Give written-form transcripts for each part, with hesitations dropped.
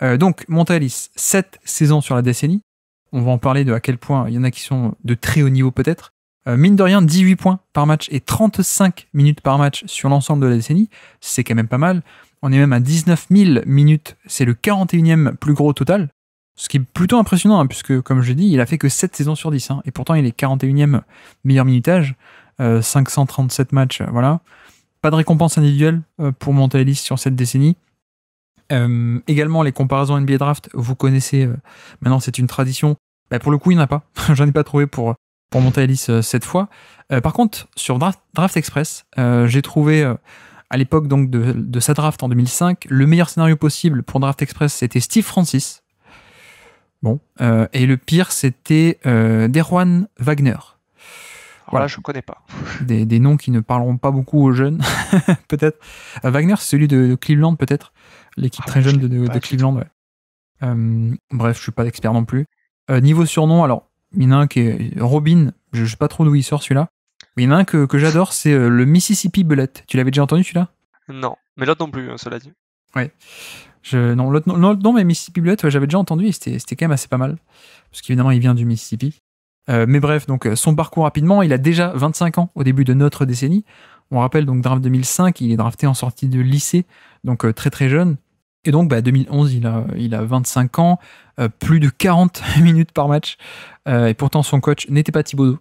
Donc, Monta Ellis, 7 saisons sur la décennie. On va en parler de à quel point il y en a qui sont de très haut niveau peut-être. Mine de rien, 18 points par match et 35 minutes par match sur l'ensemble de la décennie. C'est quand même pas mal. On est même à 19 000 minutes. C'est le 41e plus gros total. Ce qui est plutôt impressionnant, hein, puisque, comme je dis, il a fait que 7 saisons sur 10. Hein, et pourtant, il est 41e meilleur minutage. 537 matchs, voilà. Pas de récompense individuelle pour Monta Ellis sur cette décennie. Également, les comparaisons NBA Draft, vous connaissez, maintenant c'est une tradition. Pour le coup, il n'y en a pas. J'en ai pas trouvé pour Monta Ellis cette fois. Par contre, sur Draft Express, j'ai trouvé, à l'époque donc de sa draft en 2005, le meilleur scénario possible pour Draft Express, c'était Steve Francis. Bon. Et le pire, c'était Derwan Wagner. Voilà, je connais pas. Des noms qui ne parleront pas beaucoup aux jeunes, peut-être. Wagner, c'est celui de Cleveland, peut-être. L'équipe très jeune de Cleveland, ouais. Bref, je suis pas expert non plus. Niveau surnom, alors, il y en a un qui est Robin, je sais pas trop d'où il sort celui-là. Mais il y en a un que j'adore, c'est le Mississippi Bullet. Tu l'avais déjà entendu celui-là? Non, mais l'autre non plus, cela dit. Ouais. Non, l'autre non, mais Mississippi Bullet, ouais, j'avais déjà entendu et c'était quand même assez pas mal. Parce qu'évidemment, il vient du Mississippi. Mais bref, donc son parcours rapidement, il a déjà 25 ans au début de notre décennie. On rappelle donc draft 2005, il est drafté en sortie de lycée, donc très très jeune. Et donc 2011, il a 25 ans, plus de 40 minutes par match. Et pourtant son coach n'était pas Thibodeau.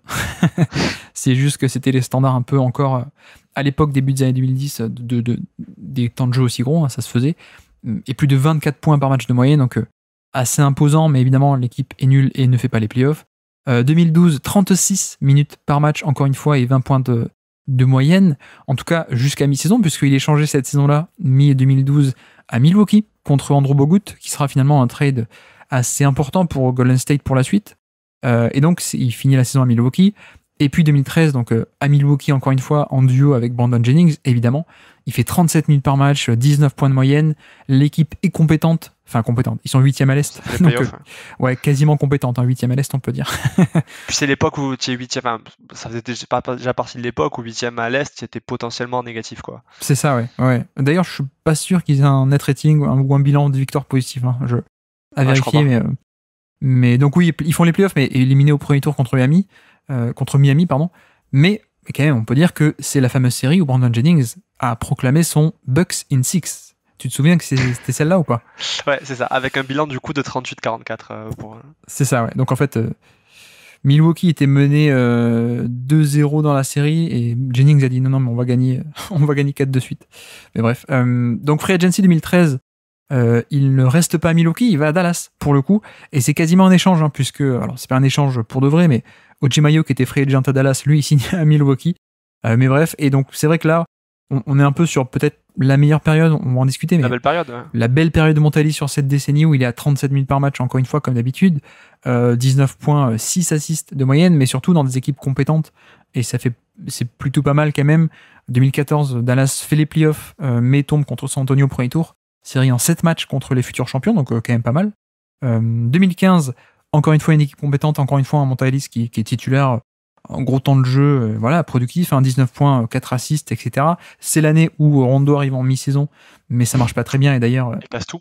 C'est juste que c'était les standards un peu encore à l'époque début des années 2010 des temps de jeu aussi gros, hein, ça se faisait. Et plus de 24 points par match de moyenne, donc assez imposant, mais évidemment l'équipe est nulle et ne fait pas les playoffs. 2012, 36 minutes par match, encore une fois, et 20 points de moyenne, en tout cas jusqu'à mi-saison, puisqu'il est changé cette saison-là, mi-2012, à Milwaukee, contre Andrew Bogut, qui sera finalement un trade assez important pour Golden State pour la suite. Et donc, il finit la saison à Milwaukee. Et puis 2013, donc à Milwaukee, encore une fois, en duo avec Brandon Jennings, évidemment. Il fait 37 minutes par match, 19 points de moyenne. L'équipe est compétente. Enfin, compétente. Ils sont 8e à l'Est. Donc, ouais, quasiment compétente. 8e à l'Est, on peut dire. Puis c'est l'époque où tu es 8e. Enfin, ça faisait déjà partie de l'époque où 8e à l'Est, tu étais potentiellement négatif, quoi. C'est ça, ouais. D'ailleurs, je suis pas sûr qu'ils aient un net rating ou un bilan de victoire positif. Hein. À vérifier, mais donc oui, ils font les playoffs, mais éliminés au premier tour contre Miami. Mais quand même, on peut dire que c'est la fameuse série où Brandon Jennings a proclamé son Bucks in 6. Tu te souviens que c'était celle-là ou pas? Ouais, c'est ça, avec un bilan du coup de 38-44. C'est ça, ouais. Donc en fait, Milwaukee était mené 2-0 dans la série et Jennings a dit non, mais on va gagner 4 de suite. Mais bref, donc Free Agency 2013, il ne reste pas à Milwaukee, il va à Dallas pour le coup, et c'est quasiment un échange, hein, puisque, alors c'est pas un échange pour de vrai, mais Oji Mayo qui était free agent à Dallas, lui il signe à Milwaukee. Mais bref, et donc c'est vrai que là, on est un peu sur peut-être la meilleure période, on va en discuter, mais la belle période, ouais. La belle période de Monta Ellis sur cette décennie où il est à 37 minutes par match, encore une fois, comme d'habitude, 19 points, 6 assists de moyenne, mais surtout dans des équipes compétentes, et c'est plutôt pas mal quand même. 2014, Dallas fait les playoffs, mais tombe contre San Antonio au premier tour, série en 7 matchs contre les futurs champions, donc quand même pas mal. 2015, encore une fois une équipe compétente, encore une fois un Monta Ellis qui est titulaire, en gros temps de jeu, voilà, productif, 19 points, 4 assists, etc. C'est l'année où Rondo arrive en mi-saison, mais ça marche pas très bien, et d'ailleurs... Il passe tout.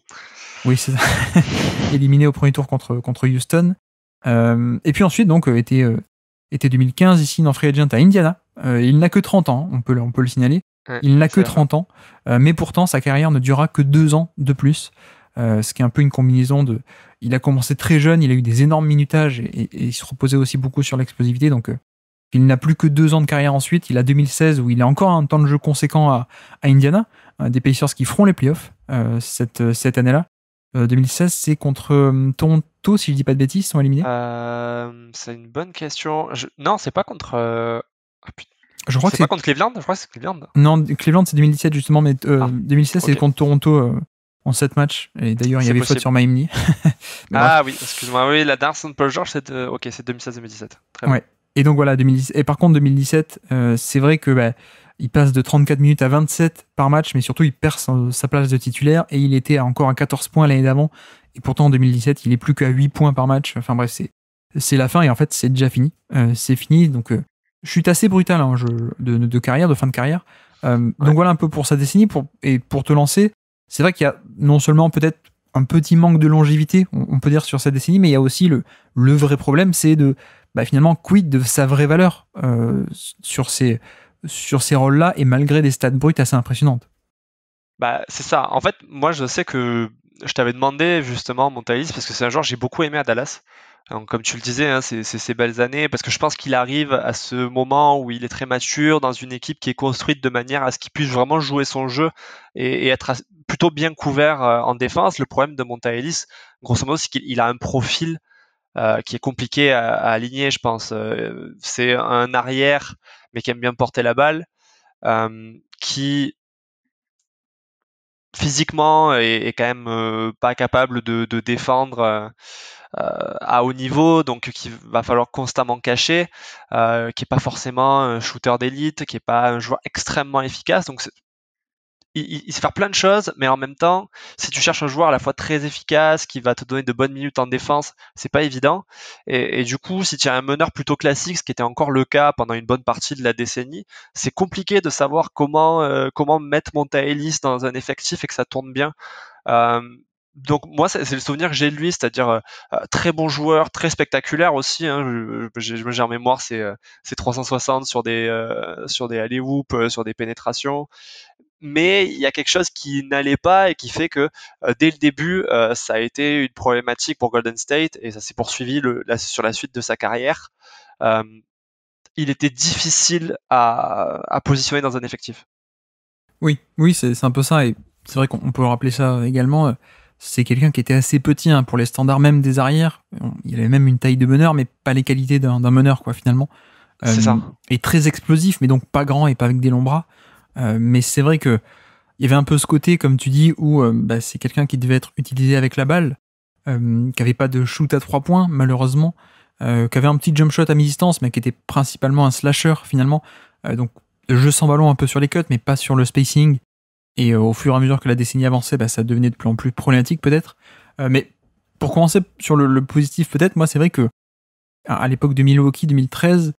Oui, c'est ça. Éliminé au premier tour contre Houston. Et puis ensuite, donc, été 2015, ici, dans Free Agent à Indiana. Il n'a que 30 ans, on peut le signaler. Ouais, il n'a que 30 ans, mais pourtant, sa carrière ne durera que 2 ans de plus. Ce qui est un peu une combinaison de... Il a commencé très jeune, il a eu des énormes minutages, et il se reposait aussi beaucoup sur l'explosivité, donc... Il n'a plus que 2 ans de carrière ensuite. Il a 2016 où il a encore un temps de jeu conséquent à Indiana. Des Pacers qui feront les playoffs cette année-là. 2016, c'est contre Toronto, si je dis pas de bêtises, ils sont éliminés. C'est une bonne question. Non, c'est pas contre... Je crois que c'est pas contre Cleveland. Je crois que c'est Cleveland. Non, Cleveland, c'est 2017 justement, mais 2016, okay. C'est contre Toronto en 7 matchs. Et d'ailleurs, il y avait faute sur Miami. Oui, excuse-moi. Oui, la Darcy Paul George, c'est 2016-2017. Très bien. Ouais. Et donc voilà, 2017. Et par contre, 2017, c'est vrai que il passe de 34 minutes à 27 par match, mais surtout, il perd sa place de titulaire et il était encore à 14 points l'année d'avant. Et pourtant, en 2017, il est plus qu'à 8 points par match. Enfin bref, c'est la fin et en fait, c'est déjà fini. C'est fini. Donc, chute assez brutale de carrière, de fin de carrière. Donc voilà un peu pour sa décennie. Pour te lancer, c'est vrai qu'il y a non seulement peut-être un petit manque de longévité, on peut dire, sur cette décennie, mais il y a aussi le vrai problème, c'est de finalement quid de sa vraie valeur sur ces rôles-là, et malgré des stats brutes assez impressionnantes. C'est ça. En fait, moi, je sais que je t'avais demandé justement Montaïs parce que c'est un joueur que j'ai beaucoup aimé à Dallas. Donc, comme tu le disais, hein, c'est ces belles années parce que je pense qu'il arrive à ce moment où il est très mature dans une équipe qui est construite de manière à ce qu'il puisse vraiment jouer son jeu et être plutôt bien couvert en défense. Le problème de Montaïs, grosso modo, c'est qu'il a un profil qui est compliqué à aligner, je pense. C'est un arrière, mais qui aime bien porter la balle, qui physiquement est quand même pas capable de défendre à haut niveau, donc qu'il va falloir constamment cacher, qui est pas forcément un shooter d'élite, qui est pas un joueur extrêmement efficace. Donc il sait faire plein de choses, mais en même temps, si tu cherches un joueur à la fois très efficace, qui va te donner de bonnes minutes en défense, c'est pas évident. Et du coup, si tu as un meneur plutôt classique, ce qui était encore le cas pendant une bonne partie de la décennie, c'est compliqué de savoir comment mettre Monta Ellis dans un effectif et que ça tourne bien. Euh, donc moi, c'est le souvenir que j'ai de lui, c'est-à-dire très bon joueur, très spectaculaire aussi. Hein, j'ai en mémoire ses 360 sur des alley-oop, sur des pénétrations, mais il y a quelque chose qui n'allait pas et qui fait que dès le début, ça a été une problématique pour Golden State et ça s'est poursuivi sur la suite de sa carrière. Euh, il était difficile à positionner dans un effectif. Oui, c'est un peu ça, et c'est vrai qu'on peut rappeler ça également. C'est quelqu'un qui était assez petit pour les standards même des arrières. Il avait même une taille de meneur, mais pas les qualités d'un meneur, quoi, finalement. C'est ça. Et très explosif, mais donc pas grand et pas avec des longs bras. Mais c'est vrai que il y avait un peu ce côté, comme tu dis, où c'est quelqu'un qui devait être utilisé avec la balle, qui avait pas de shoot à 3 points, malheureusement, qui avait un petit jump shot à mi-distance, mais qui était principalement un slasher, finalement. Donc, jeu sans ballon un peu sur les cuts, mais pas sur le spacing. Et au fur et à mesure que la décennie avançait, ça devenait de plus en plus problématique, peut-être. Mais pour commencer sur le positif, peut-être, moi, c'est vrai que à l'époque de Milwaukee 2013,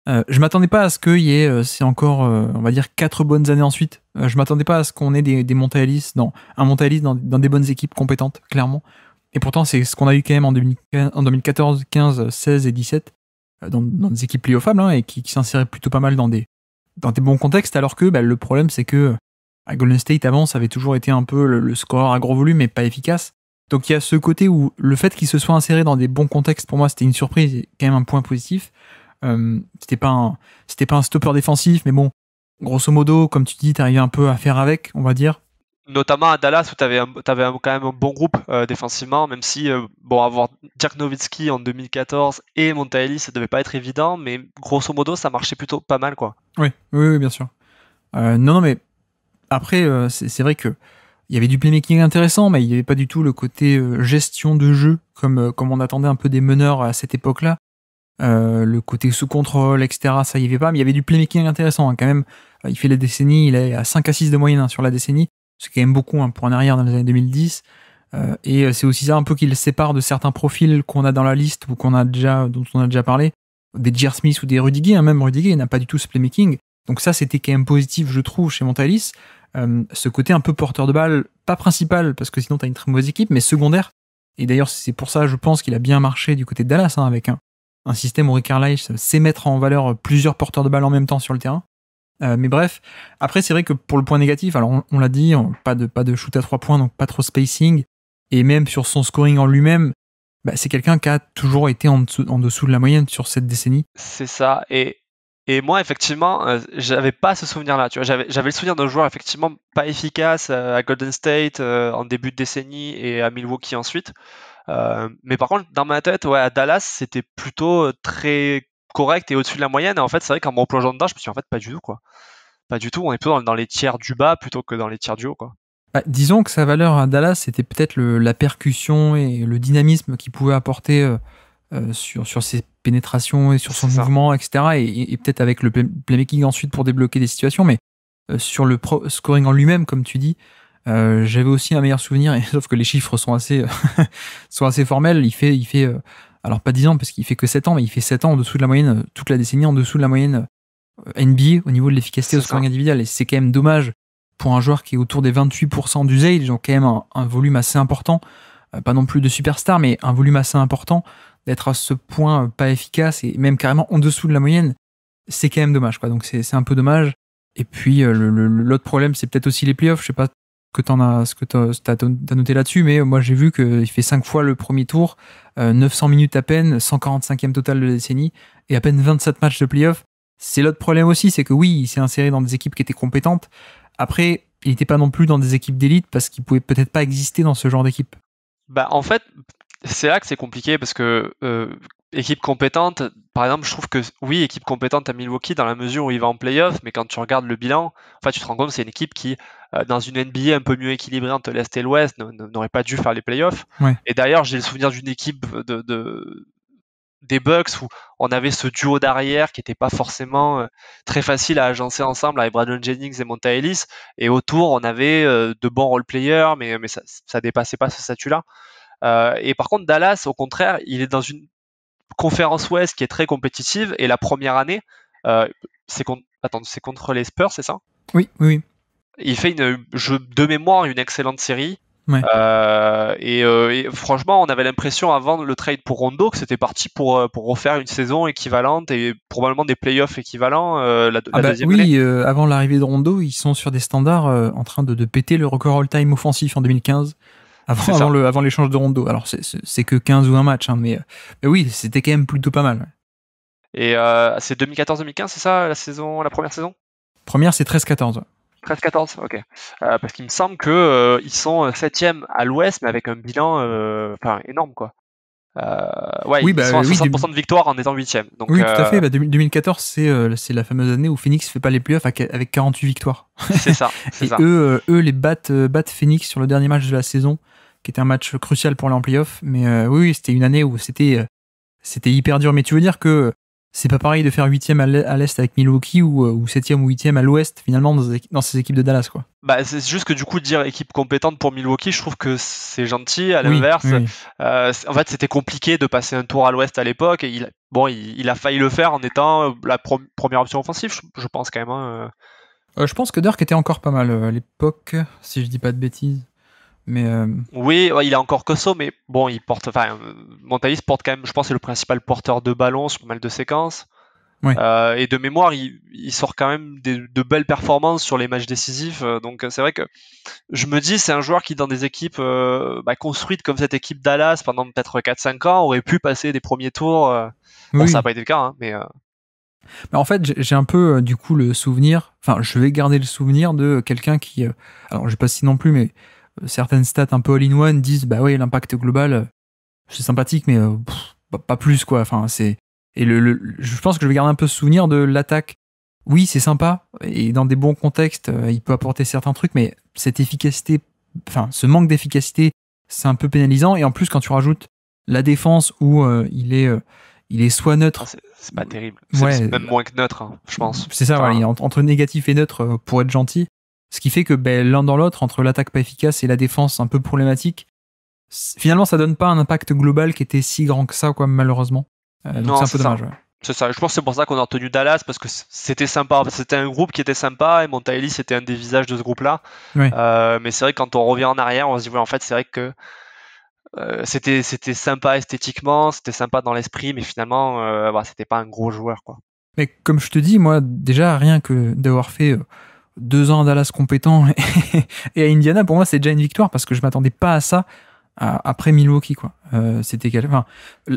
je m'attendais pas à ce qu'il y ait, c'est encore, on va dire, 4 bonnes années ensuite. Je m'attendais pas à ce qu'on ait des Montaïs dans des bonnes équipes compétentes, clairement. Et pourtant, c'est ce qu'on a eu quand même en 2014, 15, 16 et 17, dans des équipes playoffables, et qui s'inséraient plutôt pas mal dans des bons contextes, alors que le problème, c'est que à Golden State, avant, ça avait toujours été un peu le scoreur à gros volume, mais pas efficace. Donc il y a ce côté où le fait qu'il se soit inséré dans des bons contextes, pour moi, c'était une surprise et quand même un point positif. C'était pas un stopper défensif, mais bon, grosso modo, comme tu dis, t'arrivais un peu à faire avec, on va dire. Notamment à Dallas où t'avais quand même un bon groupe défensivement, même si avoir Dirk Nowitzki en 2014 et Monta Ellis, ça devait pas être évident, mais grosso modo ça marchait plutôt pas mal, quoi. Oui, bien sûr. Non, mais après, c'est vrai que il y avait du playmaking intéressant, mais il n'y avait pas du tout le côté gestion de jeu comme on attendait un peu des meneurs à cette époque-là. Le côté sous contrôle, etc., ça y avait pas, mais il y avait du playmaking intéressant, quand même. Il fait la décennie, il est à 5 à 6 de moyenne sur la décennie, c'est quand même beaucoup pour un arrière dans les années 2010. Et c'est aussi ça un peu qui le sépare de certains profils qu'on a dans la liste ou dont on a déjà parlé, des J.R. Smith ou des Rudy Gay, même Rudy Gay n'a pas du tout ce playmaking. Donc ça, c'était quand même positif, je trouve, chez Montaïs. Ce côté un peu porteur de balle, pas principal, parce que sinon t'as une très mauvaise équipe, mais secondaire. Et d'ailleurs, c'est pour ça, je pense qu'il a bien marché du côté de Dallas, avec un système où Rick Carlisle sait mettre en valeur plusieurs porteurs de balle en même temps sur le terrain. Mais bref, après c'est vrai que pour le point négatif, alors on l'a dit, pas de shoot à 3 points, donc pas trop spacing, et même sur son scoring en lui-même, c'est quelqu'un qui a toujours été en dessous de la moyenne sur cette décennie. C'est ça, et moi effectivement, j'avais pas ce souvenir-là, tu vois, j'avais le souvenir d'un joueur effectivement pas efficace à Golden State en début de décennie et à Milwaukee ensuite. Mais par contre, dans ma tête, à Dallas, c'était plutôt très correct et au-dessus de la moyenne. Et en fait, c'est vrai qu'en me replongeant dedans, je me suis dit, en fait, pas du tout, quoi. Pas du tout. On est plutôt dans les tiers du bas plutôt que dans les tiers du haut, quoi. Disons que sa valeur à Dallas, c'était peut-être la percussion et le dynamisme qu'il pouvait apporter sur ses pénétrations et sur son mouvement, etc. Et peut-être avec le playmaking ensuite pour débloquer des situations. Mais sur le scoring en lui-même, comme tu dis, j'avais aussi un meilleur souvenir, sauf que les chiffres sont assez formels. Il fait alors pas 10 ans parce qu'il fait que 7 ans, mais il fait 7 ans en dessous de la moyenne, toute la décennie en dessous de la moyenne NBA au niveau de l'efficacité au scoring individuel. Et c'est quand même dommage pour un joueur qui est autour des 28% d'usage, donc quand même un volume assez important. pas non plus de superstar, mais un volume assez important, d'être à ce point pas efficace et même carrément en dessous de la moyenne, c'est quand même dommage, quoi. Donc c'est un peu dommage. Et puis l'autre problème, c'est peut-être aussi les playoffs. Je sais pas ce que t'as noté là-dessus, mais moi j'ai vu qu'il fait 5 fois le premier tour, 900 minutes à peine, 145e total de la décennie, et à peine 27 matchs de playoffs. C'est l'autre problème aussi, c'est que oui, il s'est inséré dans des équipes qui étaient compétentes. Après, il n'était pas non plus dans des équipes d'élite parce qu'il pouvait peut-être pas exister dans ce genre d'équipe. Bah, en fait, c'est là que c'est compliqué parce que équipe compétente, par exemple, je trouve que oui, équipe compétente à Milwaukee dans la mesure où il va en playoff, mais quand tu regardes le bilan, en fait, tu te rends compte que c'est une équipe qui, dans une NBA un peu mieux équilibrée entre l'Est et l'Ouest, n'aurait pas dû faire les playoffs. Ouais. Et d'ailleurs, j'ai le souvenir d'une équipe des Bucks où on avait ce duo d'arrière qui n'était pas forcément très facile à agencer ensemble avec Brandon Jennings et Monta Ellis, et autour on avait de bons role players, mais ça dépassait pas ce statut-là. Et par contre, Dallas, au contraire, il est dans une conférence Ouest qui est très compétitive. Et la première année, c'est contre les Spurs, c'est ça? Oui, oui, oui. Il fait de mémoire une excellente série. Ouais. Et franchement, on avait l'impression avant le trade pour Rondo que c'était parti pour refaire une saison équivalente et probablement des playoffs équivalents la deuxième année. Oui, avant l'arrivée de Rondo, ils sont sur des standards en train de péter le record all-time offensif en 2015. Avant l'échange de Rondo. Alors, c'est que 15 ou un match, hein, mais oui, c'était quand même plutôt pas mal. Ouais. Et c'est 2014-2015, c'est ça, la première saison? Première, c'est 13-14. Ouais. 13-14, ok. Parce qu'il me semble que ils sont 7e à l'Ouest, mais avec un bilan énorme, quoi. Ouais, Oui, ils sont à 60% de victoire en étant 8e. Donc, oui, tout à fait. 2014, c'est la fameuse année où Phoenix fait pas les playoffs avec 48 victoires. C'est ça. Et ça. Eux les battent Phoenix sur le dernier match de la saison, qui était un match crucial pour aller en playoff. Mais oui, c'était une année où c'était hyper dur. Mais tu veux dire que c'est pas pareil de faire 8e à l'Est avec Milwaukee ou 7e ou 8e à l'Ouest, finalement, dans ces équipes de Dallas, quoi. Bah, c'est juste que du coup, dire équipe compétente pour Milwaukee, je trouve que c'est gentil. À l'inverse, oui. En fait, c'était compliqué de passer un tour à l'Ouest à l'époque. Et il a failli le faire en étant la première option offensive, je pense quand même. Hein. Je pense que Dirk était encore pas mal à l'époque, si je dis pas de bêtises. Mais Oui, ouais, il est encore costaud, mais bon, Montaïs porte quand même, je pense, c'est le principal porteur de ballon sur pas mal de séquences. Ouais. Et de mémoire, il sort quand même de belles performances sur les matchs décisifs. Donc c'est vrai que je me dis, c'est un joueur qui, dans des équipes construites comme cette équipe Dallas pendant peut-être 4-5 ans, aurait pu passer des premiers tours. Bon, ça n'a pas été le cas, hein, mais... En fait, j'ai un peu du coup le souvenir, enfin, je vais garder le souvenir de quelqu'un qui, alors je sais pas si non plus, mais certaines stats un peu all-in-one disent, bah ouais, l'impact global, c'est sympathique, mais pas plus, quoi. Enfin, c'est... Et je pense que je vais garder un peu ce souvenir de l'attaque. Oui, c'est sympa, et dans des bons contextes, il peut apporter certains trucs, mais cette efficacité, enfin, ce manque d'efficacité, c'est un peu pénalisant. Et en plus, quand tu rajoutes la défense où il est soit neutre. C'est pas terrible. Ouais, c'est même moins que neutre, hein, je pense. C'est ça, voilà, il est entre négatif et neutre pour être gentil. Ce qui fait que l'un dans l'autre, entre l'attaque pas efficace et la défense un peu problématique, finalement, ça donne pas un impact global qui était si grand que ça, quoi, malheureusement. Donc c'est un peu dommage. Ouais. C'est ça. Je pense que c'est pour ça qu'on a retenu Dallas, parce que c'était sympa. C'était un groupe qui était sympa, et Monta Ellis c'était un des visages de ce groupe-là. Ouais. Mais c'est vrai que quand on revient en arrière, on se dit, ouais, en fait, c'est vrai que c'était sympa esthétiquement, c'était sympa dans l'esprit, mais finalement, c'était pas un gros joueur, quoi. Mais comme je te dis, moi, déjà, rien que d'avoir fait 2 ans à Dallas compétent et à Indiana, pour moi, c'est déjà une victoire parce que je m'attendais pas à ça après Milwaukee, quoi.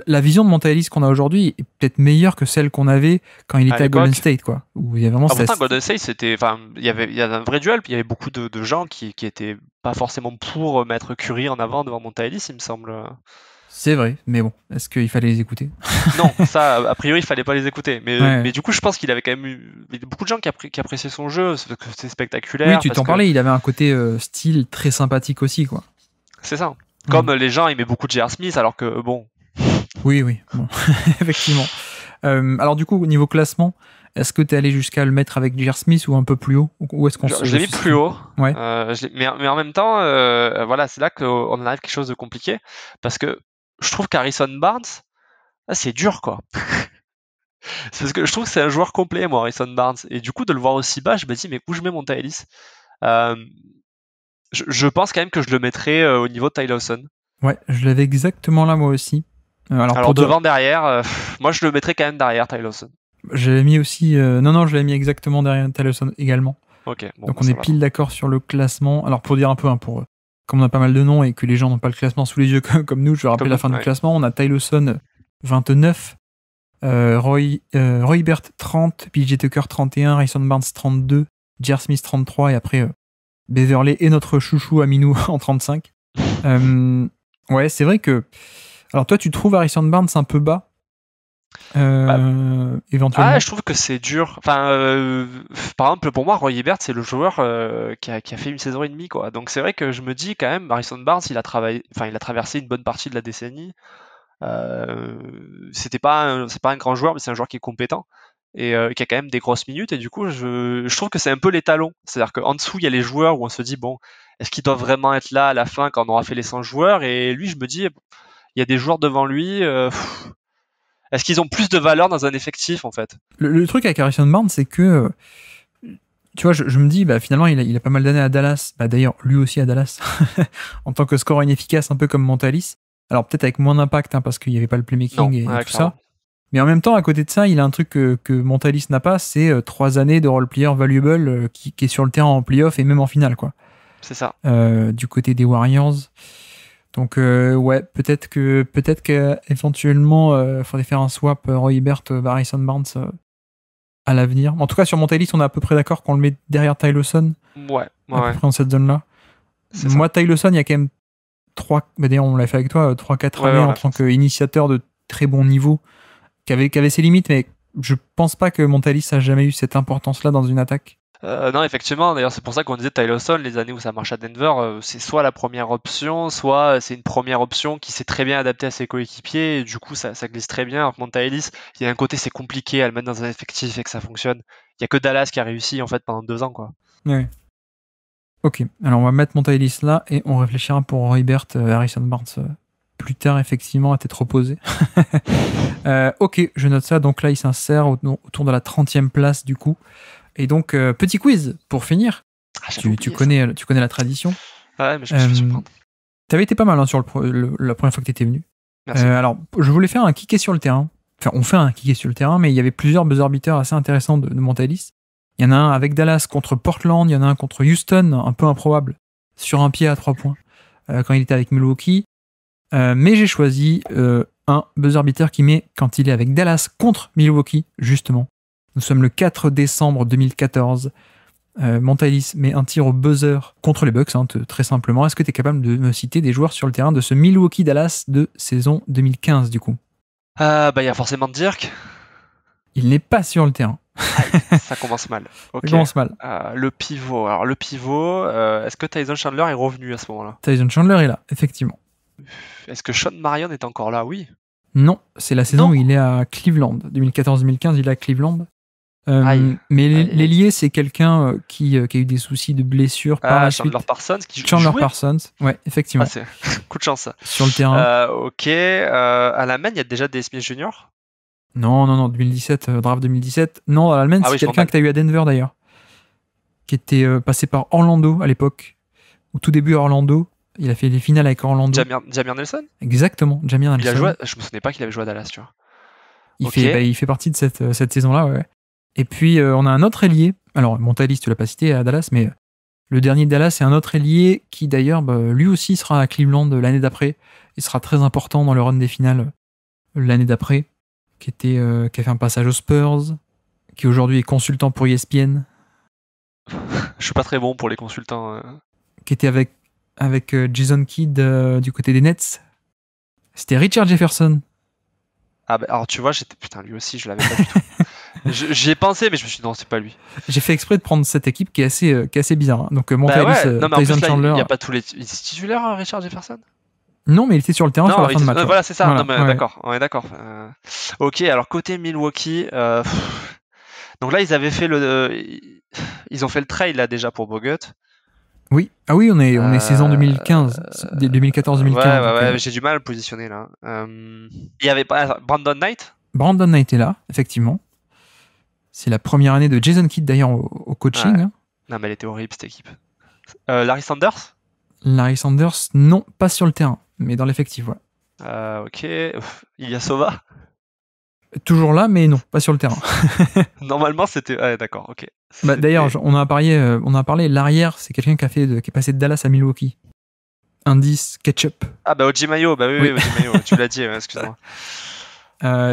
La vision de Monta Ellis qu'on a aujourd'hui est peut-être meilleure que celle qu'on avait quand il était à Golden State, quoi. Où il y a vraiment pourtant, Golden State, il y avait un vrai duel, puis il y avait beaucoup de gens qui étaient pas forcément pour mettre Curry en avant devant Monta Ellis, il me semble. C'est vrai, mais bon, est-ce qu'il fallait les écouter? Non, ça, a priori, il fallait pas les écouter. Mais du coup, je pense qu'il avait quand même eu beaucoup de gens qui appréciaient son jeu, que c'était spectaculaire. Oui, tu t'en parlais, il avait un côté style très sympathique aussi, quoi. C'est ça. Comme les gens aimaient beaucoup J.R. Smith, alors que bon. Oui, bon. Effectivement. Alors du coup, au niveau classement, est-ce que tu es allé jusqu'à le mettre avec J.R. Smith ou un peu plus haut? Ou est-ce qu'on je l'ai mis plus haut. Ouais. Mais en même temps, voilà, c'est là qu'on arrive à quelque chose de compliqué, parce que je trouve qu'Harrison Barnes, c'est dur, quoi. C'est parce que je trouve que c'est un joueur complet, moi, Harrison Barnes. Et du coup, de le voir aussi bas, je me dis, mais où je mets Monta Ellis? Je pense quand même que je le mettrais au niveau de Ty Lawson. Ouais, je l'avais exactement là moi aussi. Alors pour devant, derrière, moi je le mettrais quand même derrière Ty Lawson. je l'avais mis aussi. Non, je l'avais mis exactement derrière Ty Lawson également. Ok, bon, Donc bah, on ça est va. pile d'accord sur le classement. Alors pour dire un peu, hein, comme on a pas mal de noms et que les gens n'ont pas le classement sous les yeux comme nous, je vais rappeler Comme la nous, fin du ouais. classement. On a Ty Lawson 29, Roy Hibbert 30, PJ Tucker 31, Harrison Barnes 32, J.R. Smith 33 et après Beverley et notre chouchou Aminou en 35. Ouais, c'est vrai que... Alors toi, tu trouves Harrison Barnes un peu bas Bah, éventuellement. je trouve que c'est dur. Enfin, par exemple, pour moi, Roy Hibbert, c'est le joueur qui a fait une saison et demie, quoi. Donc c'est vrai que je me dis quand même, Harrison Barnes, il a traversé une bonne partie de la décennie. C'est pas un grand joueur, mais c'est un joueur qui est compétent et qui a quand même des grosses minutes. Et du coup, je trouve que c'est un peu l'étalon. C'est-à-dire qu'en dessous, il y a les joueurs où on se dit, bon, est-ce qu'ils doivent vraiment être là à la fin quand on aura fait les 100 joueurs? Et lui, je me dis, il y a des joueurs devant lui. Est-ce qu'ils ont plus de valeur dans un effectif, en fait? Le truc avec Harrison Barnes, c'est que... tu vois, je me dis, bah, finalement, il a pas mal d'années à Dallas. Bah, d'ailleurs, lui aussi à Dallas, en tant que scoreur inefficace, un peu comme Montalis. Alors, peut-être avec moins d'impact, hein, parce qu'il n'y avait pas le playmaking et tout clairement. ça. Mais en même temps, à côté de ça, il a un truc que Montalis n'a pas, c'est 3 années de role player valuable qui est sur le terrain en playoff et même en finale, quoi. C'est ça. Du côté des Warriors. Donc, ouais, peut-être qu'éventuellement, il faudrait faire un swap Roy Hibbert, Harrison Barnes à l'avenir. En tout cas, sur Montalis, on est à peu près d'accord qu'on le met derrière Ty Lawson, Ouais, à peu ouais, près dans cette zone-là. c'est ça. Moi, Ty Lawson, il y a quand même 3, bah d'ailleurs, on l'a fait avec toi, 3-4 Ouais, années on en l'a tant fait. qu'initiateur de très bon niveau, qui avait ses limites, mais je pense pas que Montalis a jamais eu cette importance-là dans une attaque. Non, effectivement, d'ailleurs, c'est pour ça qu'on disait Ty Lawson, les années où ça marche à Denver, c'est soit la première option, soit c'est une première option qui s'est très bien adaptée à ses coéquipiers, et du coup, ça glisse très bien. Alors que Montalis, il y a un côté, c'est compliqué à le mettre dans un effectif et que ça fonctionne. Il y a que Dallas qui a réussi, en fait, pendant 2 ans, quoi. Ouais. Ok, alors on va mettre Montalis là et on réfléchira pour Roy Hibbert, Harrison Barnes plus tard, effectivement, à tête reposée. Ok, je note ça. Donc là, il s'insère autour de la 30e place, du coup. Et donc, petit quiz pour finir. Ah, j'avais Tu oublié ça. connais la tradition. Ouais, mais je me suis fait surprendre. T'avais été pas mal hein, sur la première fois que t'étais venu. Merci. Alors, je voulais faire un kické sur le terrain. Enfin, on fait un kické sur le terrain, mais il y avait plusieurs buzzer beaters assez intéressants de Montalis. Il y en a un avec Dallas contre Portland, il y en a un contre Houston, un peu improbable, sur un pied à 3 points, quand il était avec Milwaukee. Mais j'ai choisi un buzzer beater qui met quand il est avec Dallas contre Milwaukee, justement. Nous sommes le 4 décembre 2014. Montalis met un tir au buzzer contre les Bucks, hein, très simplement. Est-ce que tu es capable de me citer des joueurs sur le terrain de ce Milwaukee-Dallas de saison 2015, du coup? Bah, il y a forcément Dirk. Il n'est pas sur le terrain. Ça commence mal. Ok. Ça commence mal. Le pivot. Alors, le pivot, est-ce que Tyson Chandler est revenu à ce moment-là? Tyson Chandler est là, effectivement. Est-ce que Sean Marion est encore là? Oui. Non, c'est la saison Non. où il est à Cleveland. 2014-2015, il est à Cleveland. Aïe. Mais Aïe. l'ailier, c'est quelqu'un qui a eu des soucis de blessure par la Chandler suite. Parsons qui Chandler jouait. Parsons, ouais, effectivement. C'est coup de chance ça. Sur le terrain. Ok. À la main, il y a déjà des Smith Jr. Non, 2017, draft 2017. Non, à l'Allemagne, Ah c'est oui, je quelqu'un m'en que tu as eu à Denver d'ailleurs. Qui était passé par Orlando à l'époque. Au tout début, Orlando. Il a fait les finales avec Orlando. Jamir Nelson. Exactement, Jamir Nelson. Il a joué. Je me souvenais pas qu'il avait joué à Dallas, tu vois. Il, Ok. il fait partie de cette saison-là, ouais. Et puis, on a un autre ailier. Alors, Montalis, tu l'as pas cité à Dallas, mais le dernier de Dallas, c'est un autre ailier qui, d'ailleurs, lui aussi sera à Cleveland l'année d'après. Il sera très important dans le run des finales l'année d'après. Qui a fait un passage aux Spurs. Qui aujourd'hui est consultant pour ESPN. Je suis pas très bon pour les consultants. Qui était avec Jason Kidd du côté des Nets. C'était Richard Jefferson. Ah bah alors tu vois, putain lui aussi, je l'avais pas du tout. J'y ai pensé, mais je me suis dit non, c'est pas lui. J'ai fait exprès de prendre cette équipe qui est assez bizarre. Hein. Donc Montalis, Non, mais en Tyson plus, là, Chandler. il n'y a pas tous les. Il est titulaire, Richard Jefferson? Non, mais il était sur le terrain sur la fin de match. Voilà, c'est ça. Voilà, non, mais ouais. d'accord. On est d'accord. Ok, alors côté Milwaukee, donc là ils avaient fait ils ont fait le trade là déjà pour Bogut. Oui, ah oui, on est saison 2015, 2014-2015. Ouais, j'ai du mal à le positionner là. Il y avait pas Brandon Knight. Brandon Knight est là, effectivement. C'est la première année de Jason Kidd d'ailleurs au coaching. Ouais. Hein. Non, mais elle était horrible cette équipe. Larry Sanders. Larry Sanders, non, pas sur le terrain. mais dans l'effectif, ouais. Ok. Ilyasova. Toujours là, mais non, pas sur le terrain. Normalement, c'était. Ouais, d'accord, ok. Bah, d'ailleurs, on en a parlé. L'arrière, c'est quelqu'un qui est passé de Dallas à Milwaukee. Indice ketchup. Ah bah Oji Mayo, bah oui, Oji Mayo, tu l'as dit, excuse-moi.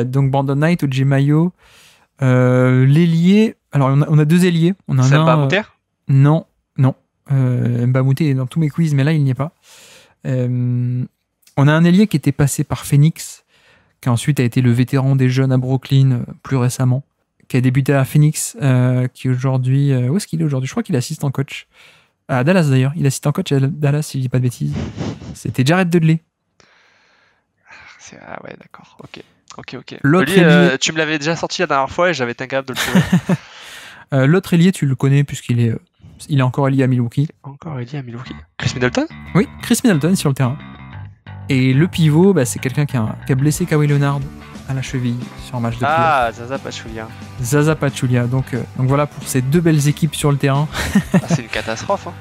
Donc Brandon Knight, Oji Mayo, l'ailier. Alors on a 2 ailiers. On a c'est Mbamute non. Mbamute est dans tous mes quiz, mais là il n'y est pas. On a un ailier qui était passé par Phoenix, qui ensuite a été le vétéran des jeunes à Brooklyn plus récemment, qui a débuté à Phoenix, qui aujourd'hui... où est-ce qu'il est aujourd'hui? Je crois qu'il est assistant coach. À Dallas d'ailleurs. Il est assistant coach à Dallas, si je dis pas de bêtises. C'était Jared Dudley. Ah ouais, d'accord, ok. L'autre ailier... tu me l'avais déjà sorti la dernière fois et j'avais été incapable de le trouver. L'autre ailier, tu le connais puisqu'il est encore ailier à Milwaukee. Encore ailier à Milwaukee. Chris Middleton? Oui, Chris Middleton sur le terrain. Et le pivot, c'est quelqu'un qui a blessé Kawhi Leonard à la cheville sur un match de playoff. Ah, Zaza Pachulia. Zaza Pachulia. Donc voilà pour ces 2 belles équipes sur le terrain. C'est une catastrophe. Hein.